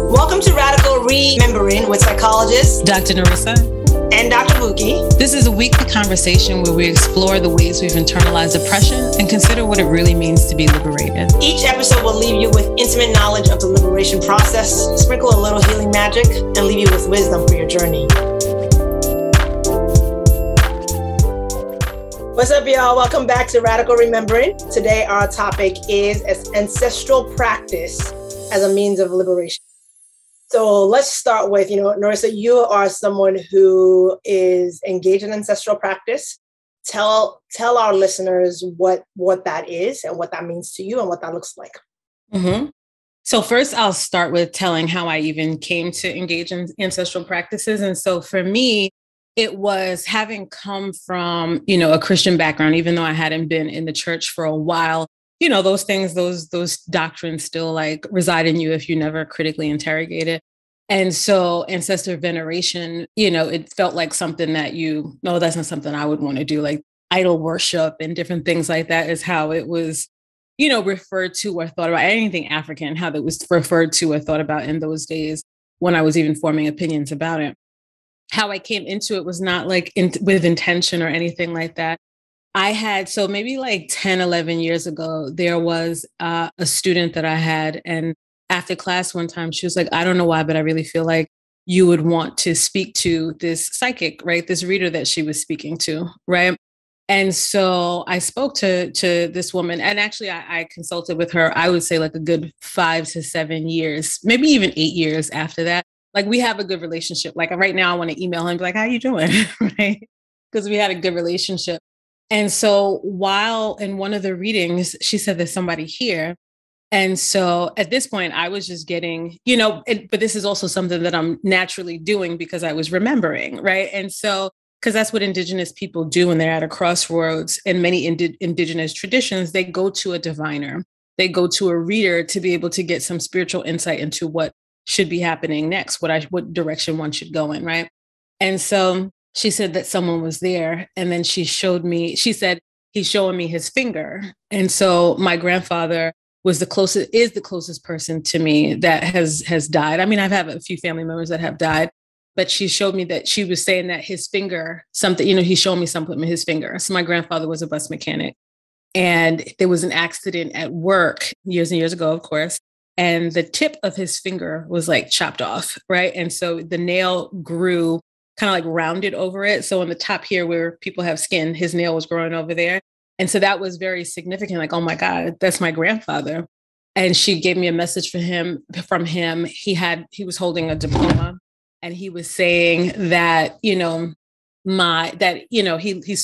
Welcome to Radical Remembering with psychologist Dr. Norissa and Dr. Bukky. This is a weekly conversation where we explore the ways we've internalized oppression and consider what it really means to be liberated. Each episode will leave you with intimate knowledge of the liberation process, sprinkle a little healing magic, and leave you with wisdom for your journey. What's up, y'all? Welcome back to Radical Remembering. Today, our topic is ancestral practice as a means of liberation. So let's start with, Norissa, you are someone who is engaged in ancestral practice. Tell our listeners what that is and what that means to you and what that looks like. Mm-hmm. So first, I'll start with telling how I even came to engage in ancestral practices. And so for me, it was having come from, a Christian background, even though I hadn't been in the church for a while. Those things, those doctrines still like reside in you if you never critically interrogate it. And so ancestor veneration, it felt like something that no, that's not something I would want to do. Like idol worship and different things like that is how it was, referred to or thought about. Anything African, how that was referred to or thought about in those days when I was even forming opinions about it. How I came into it was not like with intention or anything like that. So maybe like 10, 11 years ago, there was a student that I had. And after class one time, she was like, I don't know why, but I really feel like you would want to speak to this psychic, right? This reader that she was speaking to, right? And so I spoke to this woman, and actually I consulted with her, I would say like a good 5 to 7 years, maybe even 8 years after that. Like we have a good relationship. Like right now I want to email him and be like, how you doing? Right? Because we had a good relationship. And so while in one of the readings, she said, there's somebody here. And so at this point, I was just getting, but this is also something that I'm naturally doing because I was remembering, right? And so, because that's what Indigenous people do when they're at a crossroads. In many Indigenous traditions, they go to a diviner. They go to a reader to be able to get some spiritual insight into what should be happening next, what direction one should go in, right? And so she said that someone was there, and then she said, he's showing me his finger. And so my grandfather is the closest person to me that has died. I mean, I've had a few family members that have died, but she showed me that she was saying that his finger, something, he showed me something with his finger. So my grandfather was a bus mechanic, and there was an accident at work years and years ago, of course. And the tip of his finger was like chopped off, right? And so the nail grew kind of like rounded over it. So on the top here where people have skin, his nail was growing over there. And so that was very significant. Like, oh my God, that's my grandfather. And she gave me a message from him. He was holding a diploma, and he was saying that, he's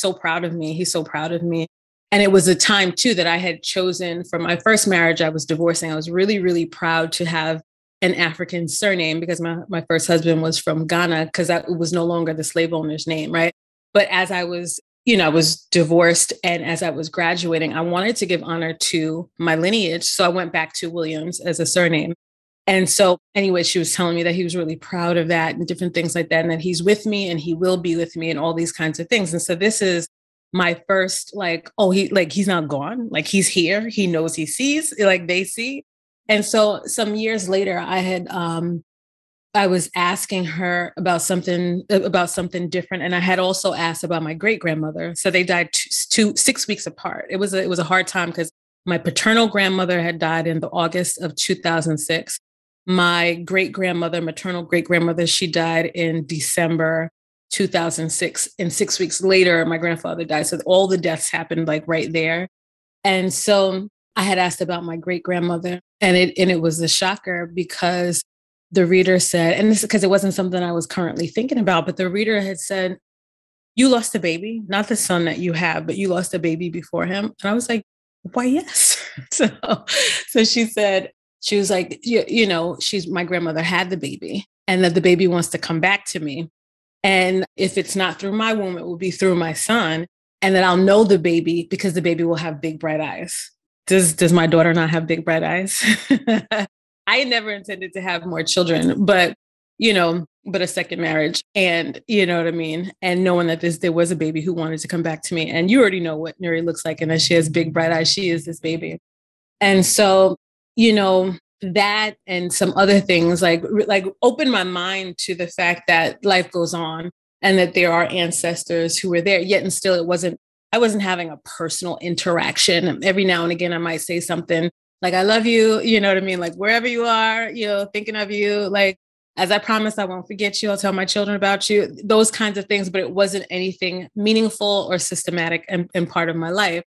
so proud of me. He's so proud of me. And it was a time too that I had chosen for my first marriage. I was divorcing. I was really, really proud to have an African surname because my first husband was from Ghana, because that was no longer the slave owner's name, right? But as I was, I was divorced, and as I was graduating, I wanted to give honor to my lineage. So I went back to Williams as a surname. And so anyway, she was telling me that he was really proud of that and different things like that, and that he's with me and he will be with me and all these kinds of things. And so this is my first, he's not gone. Like he's here. He knows, he sees, like they see. And so some years later, I was asking her about something different. And I had also asked about my great grandmother. So they died 6 weeks apart. It was a hard time because my paternal grandmother had died in the August of 2006. My maternal great grandmother, she died in December 2006. And 6 weeks later, my grandfather died. So all the deaths happened like right there. And so I had asked about my great grandmother, and it was a shocker because the reader said, and this is because it wasn't something I was currently thinking about, but the reader had said, you lost a baby, not the son that you have, but you lost a baby before him. And I was like, why, yes. So she said, she was like, my grandmother had the baby, and that the baby wants to come back to me. And if it's not through my womb, it will be through my son. And that I'll know the baby because the baby will have big, bright eyes. Does my daughter not have big, bright eyes? I never intended to have more children, but a second marriage, and you know what I mean? And knowing that there was a baby who wanted to come back to me, and you already know what Nuri looks like, and that she has big, bright eyes. She is this baby. And so, that and some other things like opened my mind to the fact that life goes on and that there are ancestors who were there, yet and still I wasn't having a personal interaction. Every now and again, I might say something like, I love you, you know what I mean? Like wherever you are, thinking of you, like, as I promised, I won't forget you. I'll tell my children about you, those kinds of things, but it wasn't anything meaningful or systematic and part of my life.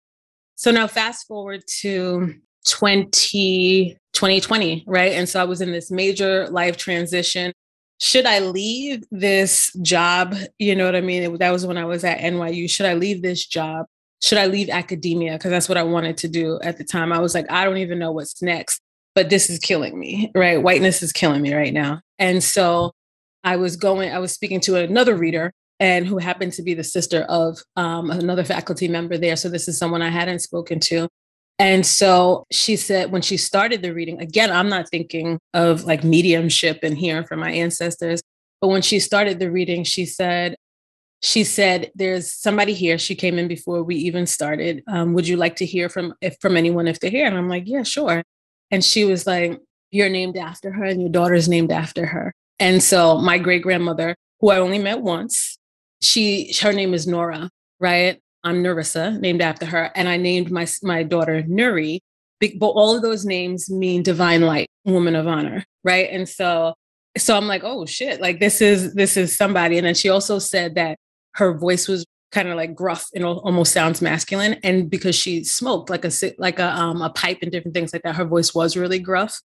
So now fast forward to 2020, right? And so I was in this major life transition. Should I leave this job? You know what I mean? That was when I was at NYU. Should I leave this job? Should I leave academia? Because that's what I wanted to do at the time. I was like, I don't even know what's next, but this is killing me, right? Whiteness is killing me right now. And so I was speaking to another reader and who happened to be the sister of another faculty member there. So this is someone I hadn't spoken to. And so she said, when she started the reading, again, I'm not thinking of like mediumship and hearing from my ancestors, but when she started the reading, she said, there's somebody here. She came in before we even started. Would you like to hear from anyone if they're here? And I'm like, yeah, sure. And she was like, you're named after her and your daughter's named after her. And so my great grandmother, who I only met once, her name is Nora, right? I'm Norissa, named after her. And I named my daughter Nuri, but all of those names mean divine light, woman of honor, right? And so I'm like, oh shit, like this is somebody. And then she also said that her voice was kind of like gruff and almost sounds masculine. And because she smoked like a pipe and different things like that, her voice was really gruff.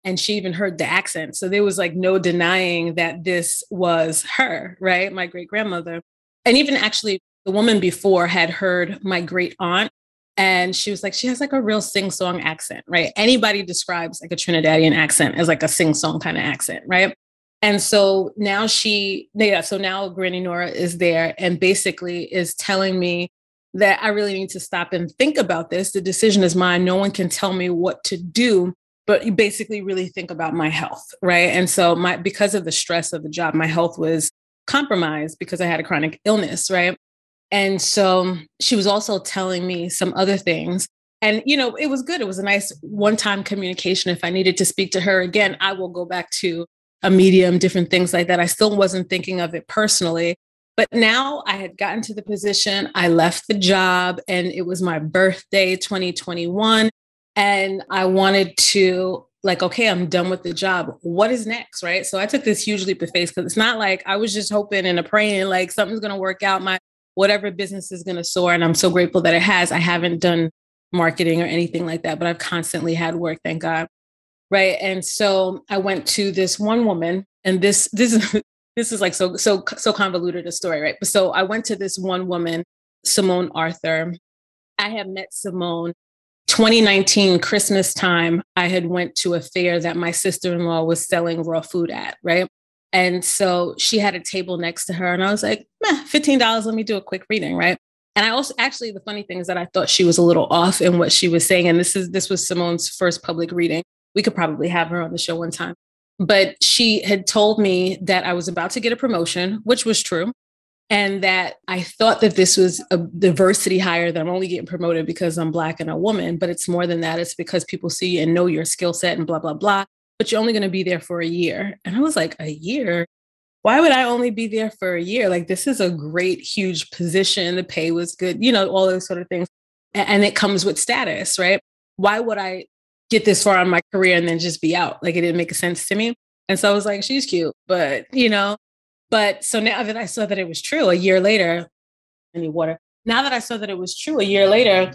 And she even heard the accent. So there was like no denying that this was her, right? My great grandmother. And even actually the woman before had heard my great aunt. And she was like, she has like a real sing-song accent, right? Anybody describes like a Trinidadian accent as like a sing-song kind of accent, right? And so now now Granny Nora is there and basically is telling me that I really need to stop and think about this. The decision is mine. No one can tell me what to do, but you basically really think about my health, right? And so because of the stress of the job, my health was compromised because I had a chronic illness, right? And so she was also telling me some other things. And, it was good. It was a nice one-time communication. If I needed to speak to her again, I will go back to a medium, different things like that. I still wasn't thinking of it personally. But now I had gotten to the position, I left the job, and it was my birthday, 2021. And I wanted to like, okay, I'm done with the job. What is next? Right. So I took this huge leap of faith because it's not like I was just hoping and praying like something's going to work out. My whatever business is going to soar. And I'm so grateful that it has. I haven't done marketing or anything like that, but I've constantly had work, thank God. Right. And so I went to this one woman, and this is like so convoluted a story, right? But so I went to this one woman, Simone Arthur. I had met Simone 2019 Christmas time. I had went to a fair that my sister-in-law was selling raw food at, right? And so she had a table next to her, and I was like, $15, let me do a quick reading, right? And I also, actually, the funny thing is that I thought she was a little off in what she was saying. And this was Simone's first public reading. We could probably have her on the show one time. But she had told me that I was about to get a promotion, which was true. And that I thought that this was a diversity hire, that I'm only getting promoted because I'm Black and a woman. But it's more than that. It's because people see and know your skill set and blah, blah, blah. But you're only going to be there for a year. And I was like, a year? Why would I only be there for a year? Like, this is a great, huge position. The pay was good, all those sort of things. And it comes with status, right? Why would I get this far in my career and then just be out? Like, it didn't make sense to me. And so I was like, she's cute, but, But so now that I saw that it was true a year later, I need water. Now that I saw that it was true a year later,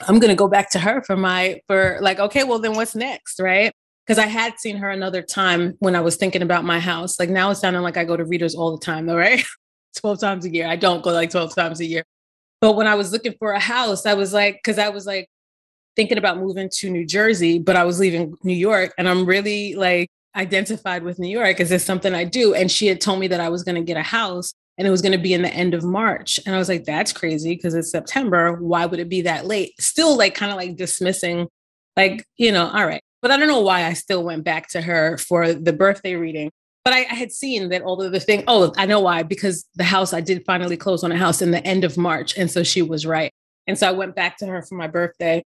I'm going to go back to her for like, okay, well then what's next? Right. Because I had seen her another time when I was thinking about my house. Like, now it's sounding like I go to readers all the time though, right? 12 times a year. I don't go like 12 times a year. But when I was looking for a house, I was like thinking about moving to New Jersey, but I was leaving New York, and I'm really like identified with New York. Is this something I do? And she had told me that I was going to get a house, and it was going to be in the end of March. And I was like, that's crazy because it's September. Why would it be that late? Still like kind of like dismissing, like, all right. But I don't know why I still went back to her for the birthday reading. But I had seen that all of the thing. Oh, I know why, because the house, I did finally close on a house in the end of March. And so she was right. And so I went back to her for my birthday.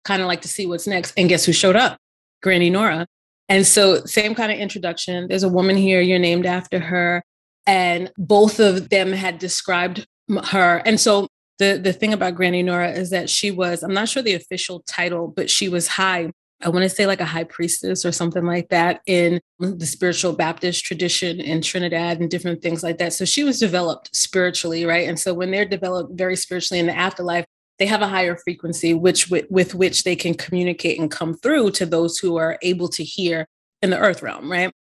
kind of like to see what's next. And guess who showed up? Granny Nora. And so same kind of introduction. There's a woman here, you're named after her. And both of them had described her. And so the thing about Granny Nora is that she was, I'm not sure the official title, but she was high. I want to say like a high priestess or something like that in the spiritual Baptist tradition in Trinidad and different things like that. So she was developed spiritually, right? And so when they're developed very spiritually in the afterlife, they have a higher frequency, with which they can communicate and come through to those who are able to hear in the earth realm, right?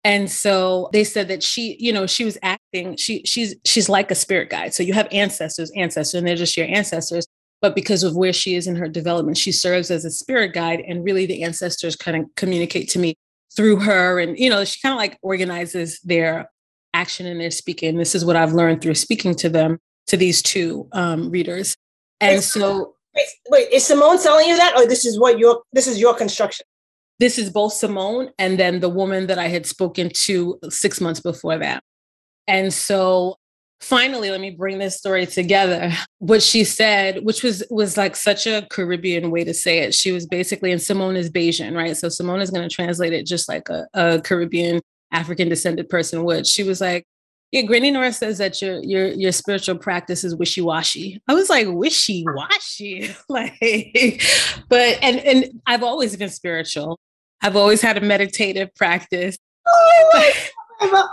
And so they said that she, she was acting, she's like a spirit guide. So you have ancestors, and they're just your ancestors. But because of where she is in her development, she serves as a spirit guide. And really the ancestors kind of communicate to me through her. And, she kind of like organizes their action and their speaking. This is what I've learned through speaking to them, to these two readers. And so, wait, is Simone telling you that, or this is your construction? This is both Simone and then the woman that I had spoken to 6 months before that. And so finally, let me bring this story together. What she said, which was like such a Caribbean way to say it. She was basically, and Simone is Bayesian, right? So Simone is going to translate it just like a Caribbean African descended person would. She was like, yeah, Granny Nora says that your spiritual practice is wishy-washy. I was like, wishy-washy? And I've always been spiritual. I've always had a meditative practice. Oh, but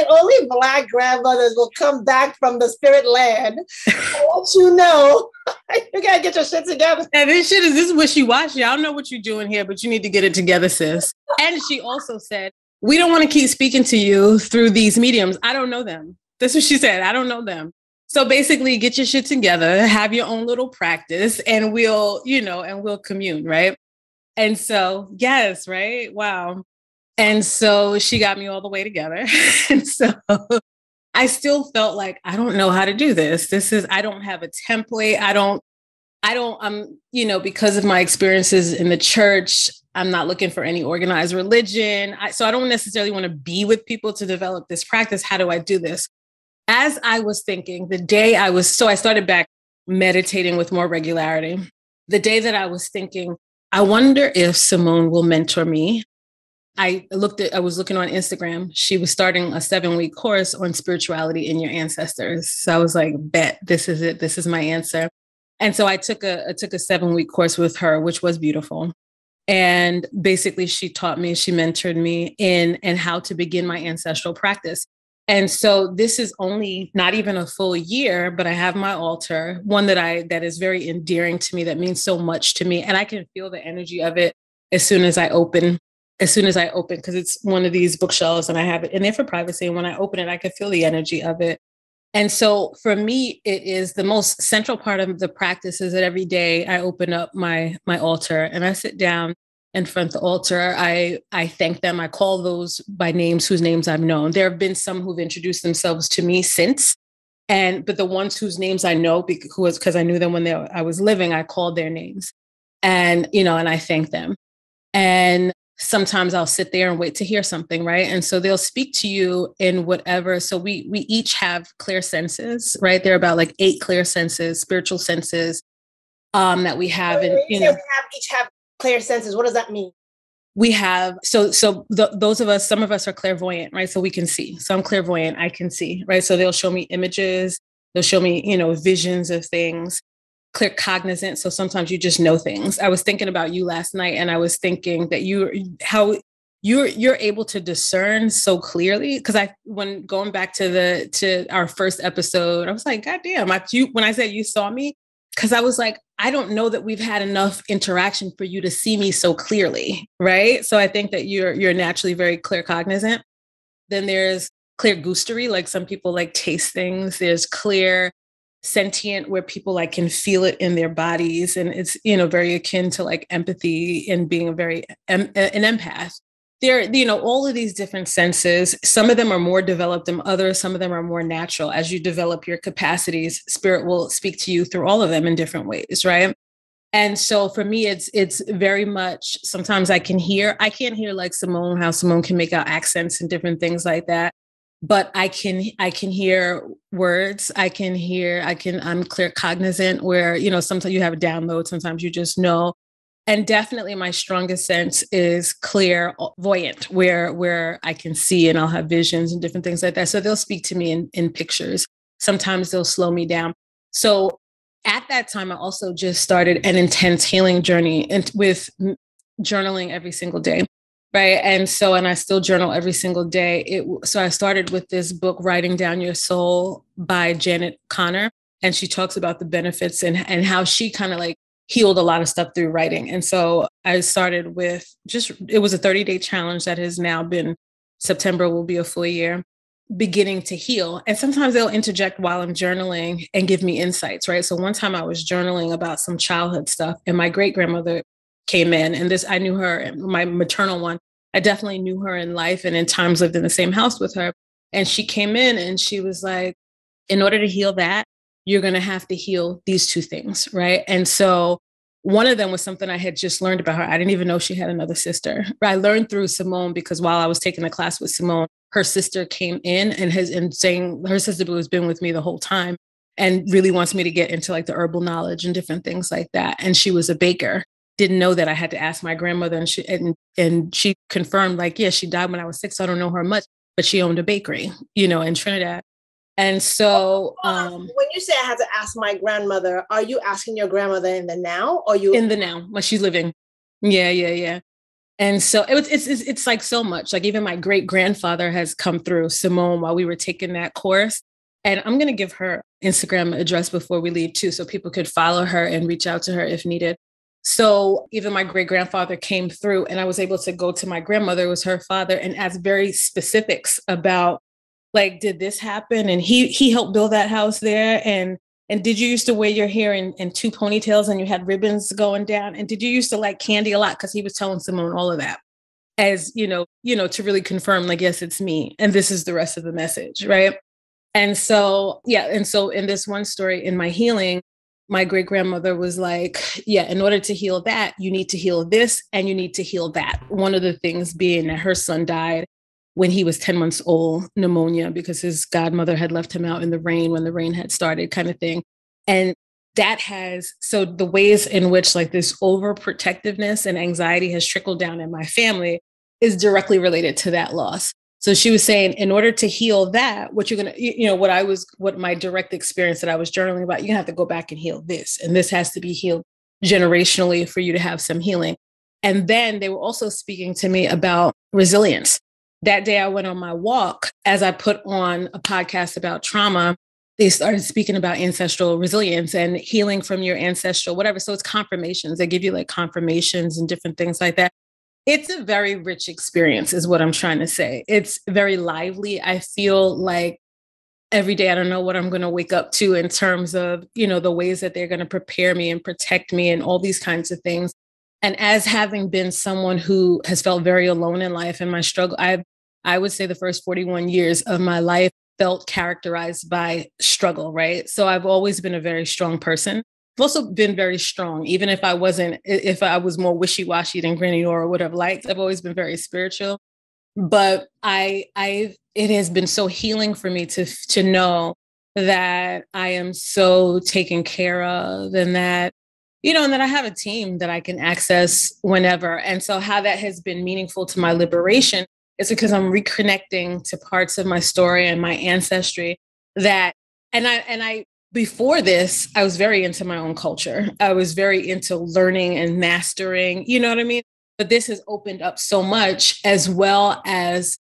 only Black grandmothers will come back from the spirit land. I want you know, you gotta get your shit together. And this wishy-washy. I don't know what you're doing here, but you need to get it together, sis. And she also said, we don't want to keep speaking to you through these mediums. I don't know them. That's what she said. I don't know them. So basically get your shit together, have your own little practice, and we'll commune, right? And so, yes, right? Wow. And so she got me all the way together. And so I still felt like, I don't know how to do this. I don't have a template. Because of my experiences in the church, I'm not looking for any organized religion. So I don't necessarily want to be with people to develop this practice. How do I do this? As I was thinking, I started back meditating with more regularity. The day that I was thinking, I wonder if Simone will mentor me. I was looking on Instagram. She was starting a 7-week course on spirituality in your ancestors. So I was like, bet this is it. This is my answer. And so I took a 7-week course with her, which was beautiful. And basically she mentored me in how to begin my ancestral practice. And so this is only not even a full year, but I have my altar, one that is very endearing to me, that means so much to me. And I can feel the energy of it as soon as I open, because it's one of these bookshelves and I have it in there for privacy. And when I open it, I can feel the energy of it. And so for me, it is the most central part of the practice is that every day I open up my altar and I sit down in front of the altar. I thank them. I call those by names whose names I've known. There have been some who've introduced themselves to me since, but the ones whose names I know, because I knew them when I was living, I called their names, and I thank them. And sometimes I'll sit there and wait to hear something, right? And so they'll speak to you in whatever. So we each have clear senses, right? There are about like 8 clear senses, spiritual senses that we have. And each have clear senses. What does that mean? We have, those of us, some of us are clairvoyant, right? So we can see. So I'm clairvoyant, I can see, right? So they'll show me images, they'll show me, visions of things. Clear cognizant. So sometimes you just know things. I was thinking about you last night, and I was thinking that you're able to discern so clearly. Because when going back to our first episode, I was like, God damn, when I said you saw me, because I was like, I don't know that we've had enough interaction for you to see me so clearly, right? So I think that you're naturally very clear cognizant. Then there's clear gustery, like some people like taste things. There's clear sentient, where people like can feel it in their bodies, and it's very akin to like empathy and being an empath. There, all of these different senses. Some of them are more developed than others. Some of them are more natural. As you develop your capacities, spirit will speak to you through all of them in different ways, right? And so for me, it's very much. Sometimes I can't hear like Simone, how Simone can make out accents and different things like that. but I can hear words. I'm clear cognizant where, sometimes you have a download, sometimes you just know. And definitely my strongest sense is clairvoyant, where I can see and I'll have visions and different things like that. So they'll speak to me in pictures. Sometimes they'll slow me down. So at that time, I also just started an intense healing journey and with journaling every single day. Right. And I still journal every single day. So I started with this book, Writing Down Your Soul by Janet Connor. And she talks about the benefits and how she kind of like healed a lot of stuff through writing. And so I started with it was a 30-day challenge that has now been, September will be a full year, beginning to heal. And sometimes they'll interject while I'm journaling and give me insights, right? So one time I was journaling about some childhood stuff and my great grandmother came in, and I knew her, my maternal one, I definitely knew her in life and in times lived in the same house with her. And she came in and she was like, in order to heal that, you're going to have to heal these two things, right? And so one of them was something I had just learned about her. I didn't even know she had another sister. I learned through Simone because while I was taking a class with Simone, her sister came in and saying her sister has been with me the whole time and really wants me to get into like the herbal knowledge and different things like that. And she was a baker. Didn't know that I had to ask my grandmother, and she confirmed, like, yeah, she died when I was 6. So I don't know her much, but she owned a bakery, in Trinidad. And so when you say I had to ask my grandmother, are you asking your grandmother in the now or you in the now when she's living? Yeah. And so it's like so much, like even my great grandfather has come through Simone while we were taking that course. And I'm going to give her Instagram address before we leave too, so people could follow her and reach out to her if needed. So even my great grandfather came through and I was able to go to my grandmother, it was her father, and ask very specifics about, like, did this happen? And he helped build that house there. And did you used to wear your hair in 2 ponytails and you had ribbons going down? And did you used to like candy a lot? Because he was telling Simone all of that as, to really confirm, like, yes, it's me. And this is the rest of the message. Right. And so, yeah. And so in this one story in my healing, my great grandmother was like, yeah, in order to heal that, you need to heal this and you need to heal that. One of the things being that her son died when he was 10 months old, pneumonia, because his godmother had left him out in the rain when the rain had started, kind of thing. And so the ways in which like this overprotectiveness and anxiety has trickled down in my family is directly related to that loss. So she was saying, in order to heal that, what you're going to, what my direct experience that I was journaling about, you have to go back and heal this. And this has to be healed generationally for you to have some healing. And then they were also speaking to me about resilience. That day I went on my walk, as I put on a podcast about trauma, they started speaking about ancestral resilience and healing from your ancestral, whatever. So it's confirmations. They give you like confirmations and different things like that. It's a very rich experience is what I'm trying to say. It's very lively. I feel like every day, I don't know what I'm going to wake up to in terms of, the ways that they're going to prepare me and protect me and all these kinds of things. And as having been someone who has felt very alone in life and my struggle, I would say the first 41 years of my life felt characterized by struggle, right? So I've always been a very strong person. I've also been very strong, even if I was more wishy-washy than Granny Nora would have liked. I've always been very spiritual, but it has been so healing for me to know that I am so taken care of and that, and that I have a team that I can access whenever. And so how that has been meaningful to my liberation is because I'm reconnecting to parts of my story and my ancestry and I before this, I was very into my own culture. I was very into learning and mastering, you know what I mean? But this has opened up so much, as well as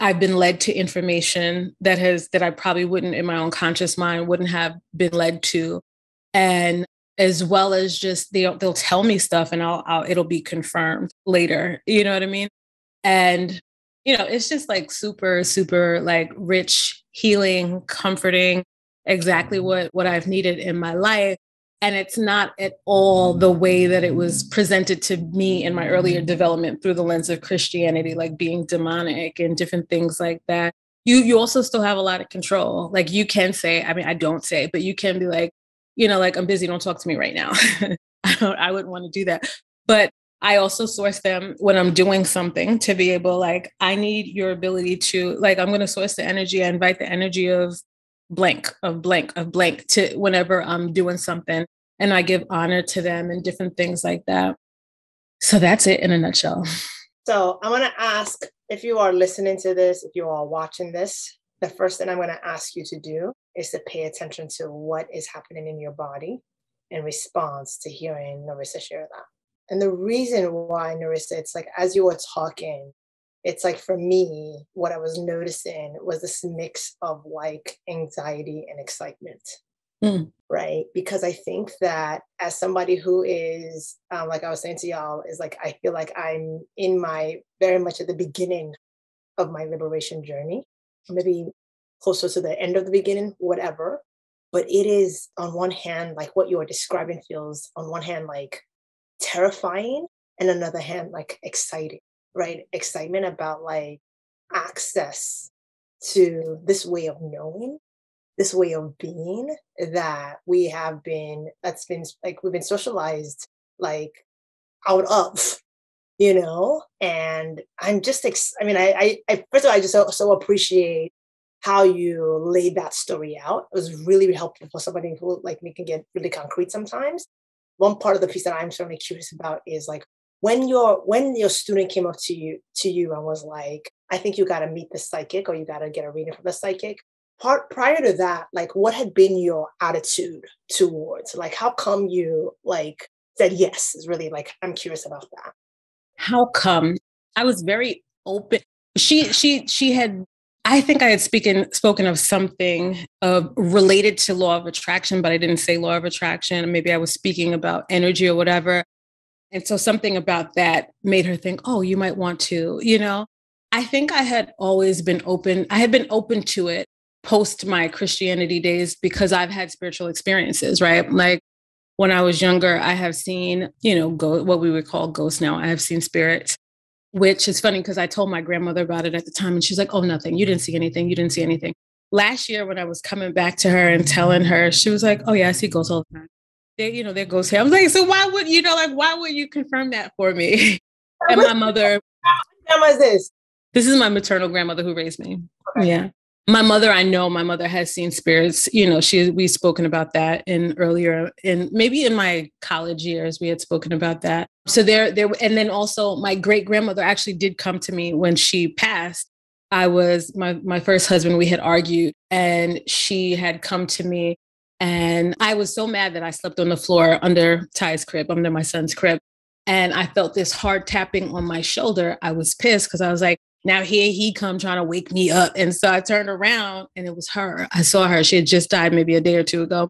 I've been led to information that I probably wouldn't in my own conscious mind wouldn't have been led to. And as well as just they'll tell me stuff and it'll be confirmed later. You know what I mean? And it's just like super, super like rich, healing, comforting, exactly what I've needed in my life. And it's not at all the way that it was presented to me in my earlier development through the lens of Christianity, like being demonic and different things like that. You also still have a lot of control. Like you can say, I mean, I don't say, but you can be like, like, I'm busy, don't talk to me right now. I wouldn't want to do that. But I also source them when I'm doing something to be able, like, I need your ability to, like, I'm going to source the energy. I invite the energy of blank, of blank, of blank to whenever I'm doing something. And I give honor to them and different things like that. So that's it in a nutshell. So I'm going to ask, if you are listening to this, if you are watching this, the first thing I'm going to ask you to do is to pay attention to what is happening in your body in response to hearing Norissa share that. And the reason why, Norissa, it's like, as you were talking, it's like, for me, what I was noticing was this mix of like anxiety and excitement. Right? Because I think that as somebody who is, like I was saying to y'all, is like, I feel like I'm in my very much at the beginning of my liberation journey, maybe closer to the end of the beginning, whatever. But it is, on one hand, like what you are describing feels on one hand like terrifying, and another hand like exciting, right? Excitement about like access to this way of knowing, this way of being that we have been, that's been like, we've been socialized like out of, you know? And I'm just, I mean, I first of all, I just so appreciate how you laid that story out. It was really helpful for somebody who like me can get really concrete sometimes. One part of the piece that I'm certainly curious about is like, when your student came up to you and was like, I think you got to meet the psychic, or you got to get a reading from the psychic. Prior to that, like, what had been your attitude towards, like, how come you like said yes? Is really like, I'm curious about that. How come? I was very open. She had, I think I had spoken of something related to law of attraction, but I didn't say law of attraction. Maybe I was speaking about energy or whatever. And so something about that made her think, oh, you might want to, you know. I think I had always been open. I had been open to it post my Christianity days because I've had spiritual experiences, right? Like when I was younger, I have seen, you know, what we would call ghosts now. I have seen spirits, which is funny because I told my grandmother about it at the time and she's like, oh, nothing. You didn't see anything. You didn't see anything. Last year, when I was coming back to her and telling her, she was like, oh, yeah, I see ghosts all the time. They're ghosts here. I was like, so why would, why would you confirm that for me? And my mother. How is this? This is my maternal grandmother who raised me. Okay. Yeah. My mother, I know my mother has seen spirits. You know, we've spoken about that maybe in my college years, we had spoken about that. So there, and then also my great grandmother actually did come to me when she passed. I was my first husband, we had argued and she had come to me and I was so mad that I slept on the floor under Ty's crib, under my son's crib. And I felt this hard tapping on my shoulder. I was pissed because I was like, now here he come trying to wake me up. And so I turned around and it was her. I saw her. She had just died maybe a day or two ago.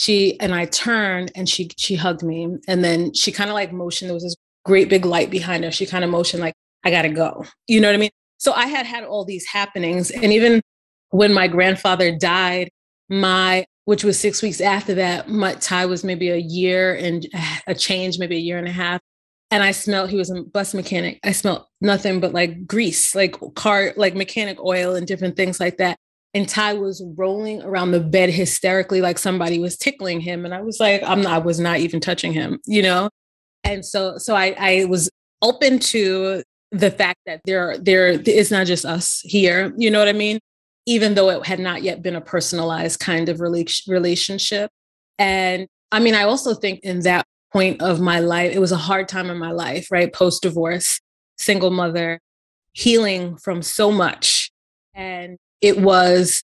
I turned and she hugged me. And then she kind of like motioned. There was this great big light behind her. She kind of motioned like, I got to go. You know what I mean? So I had all these happenings. And even when my grandfather died, which was 6 weeks after that, my Ty was maybe a year and a change, maybe a year and a half. And I smelled, he was a bus mechanic. I smelled nothing but like grease, like mechanic oil and different things like that. And Ty was rolling around the bed hysterically, like somebody was tickling him. And I was like, I was not even touching him, you know? And so I was open to the fact that there it's not just us here, you know what I mean? Even though it had not yet been a personalized kind of relationship. And I mean, I also think in that point of my life, it was a hard time in my life, right? Post-divorce, single mother, healing from so much. And it was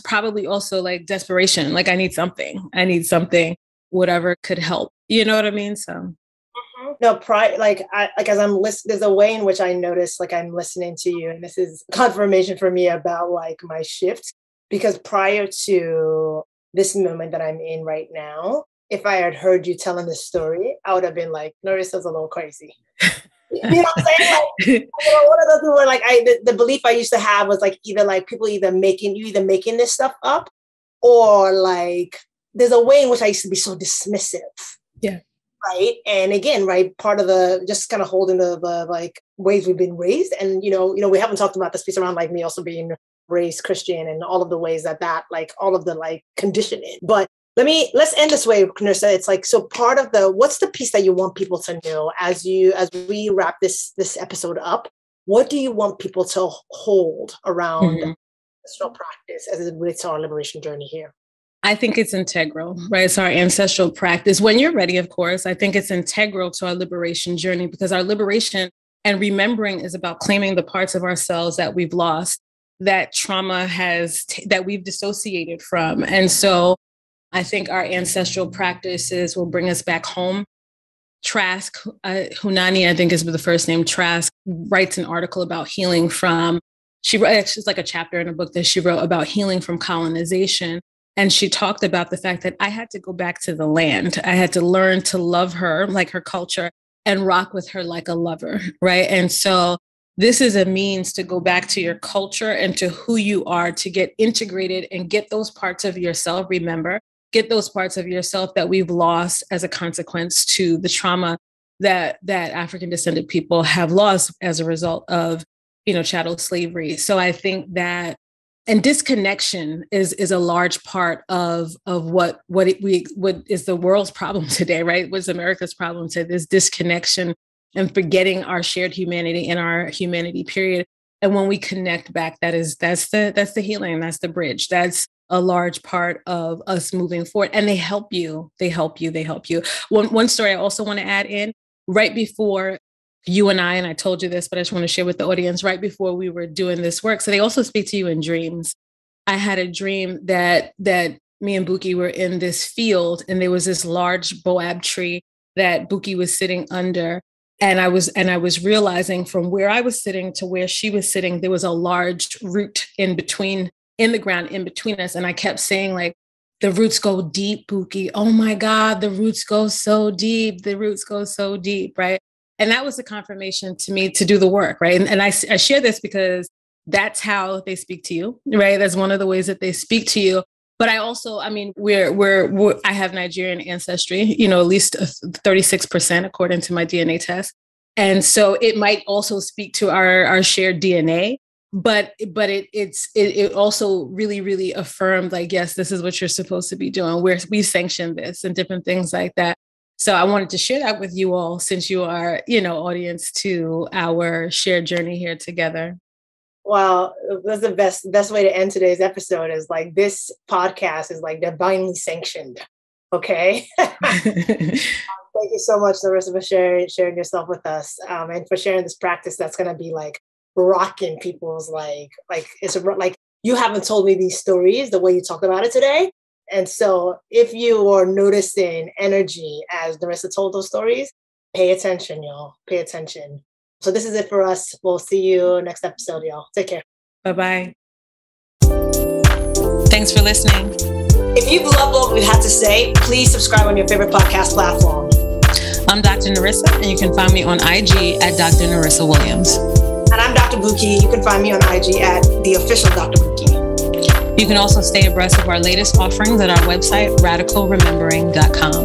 probably also like desperation. Like I need something, whatever could help. You know what I mean? So. No, as I'm listening, there's a way in which I notice, like I'm listening to you, and this is confirmation for me about like my shift, because prior to this moment that I'm in right now, if I had heard you telling this story, I would have been like, Norissa's a little crazy. You know what I'm saying? Like, one of those people were like, the belief I used to have was like people either making this stuff up, or like there's a way in which I used to be so dismissive. Yeah. Right. And again, right, part of the just kind of holding the like ways we've been raised. And, you know, we haven't talked about this piece around like me also being raised Christian and all of the ways that like all of the like conditioning. But Let's end this way, Norissa. It's like, so part of what's the piece that you want people to know as we wrap this episode up? What do you want people to hold around ancestral practice as it relates to our liberation journey here? I think it's integral, right? It's our ancestral practice. When you're ready, of course, I think it's integral to our liberation journey, because our liberation and remembering is about claiming the parts of ourselves that we've lost, that trauma that we've dissociated from. And so I think our ancestral practices will bring us back home. Trask, Hunani, I think is the first name, Trask, writes an article about healing from, it's like a chapter in a book that she wrote about healing from colonization. And she talked about the fact that I had to go back to the land. I had to learn to love her, like her culture, and rock with her like a lover, right? And so this is a means to go back to your culture and to who you are, to get integrated and get those parts of yourself, get those parts of yourself that we've lost as a consequence to the trauma that African descended people have lost as a result of, chattel slavery. So I think that, and disconnection is a large part of what is the world's problem today, right? What's America's problem today? This disconnection and forgetting our shared humanity and our humanity, period. And when we connect back, that's the healing, that's the bridge. That's a large part of us moving forward. And they help you. One story I also want to add in, right before you and I told you this, but I just want to share with the audience, right before we were doing this work. So they also speak to you in dreams. I had a dream that me and Bukky were in this field, and there was this large boab tree that Bukky was sitting under. And I was realizing from where I was sitting to where she was sitting, there was a large root in the ground in between us. And I kept saying, like, the roots go deep, Bukky. Oh my God, the roots go so deep. The roots go so deep, right? And that was the confirmation to me to do the work, right? And I share this because that's how they speak to you, right? That's one of the ways that they speak to you. But I also, I have Nigerian ancestry, at least 36% according to my DNA test. And so it might also speak to our shared DNA, but it also really, really affirmed, like, yes, this is what you're supposed to be doing. We sanction this and different things like that. So I wanted to share that with you all, since you are, audience to our shared journey here together. Wow, that's the best way to end today's episode, is like, this podcast is like divinely sanctioned. Okay. Thank you so much, Norissa, for sharing yourself with us, and for sharing this practice that's going to be like rocking people's like it's like, you haven't told me these stories the way you talked about it today. And so if you are noticing energy as Norissa told those stories, pay attention, y'all. Pay attention. So this is it for us. We'll see you next episode, y'all. Take care. Bye-bye. Thanks for listening. If you've loved what we've had to say, please subscribe on your favorite podcast platform. I'm Dr. Norissa, and you can find me on IG at Dr. Norissa Williams. And I'm Dr. Bukky. You can find me on IG at The Official Dr. Bukky. You can also stay abreast of our latest offerings at our website, radicalremembering.com.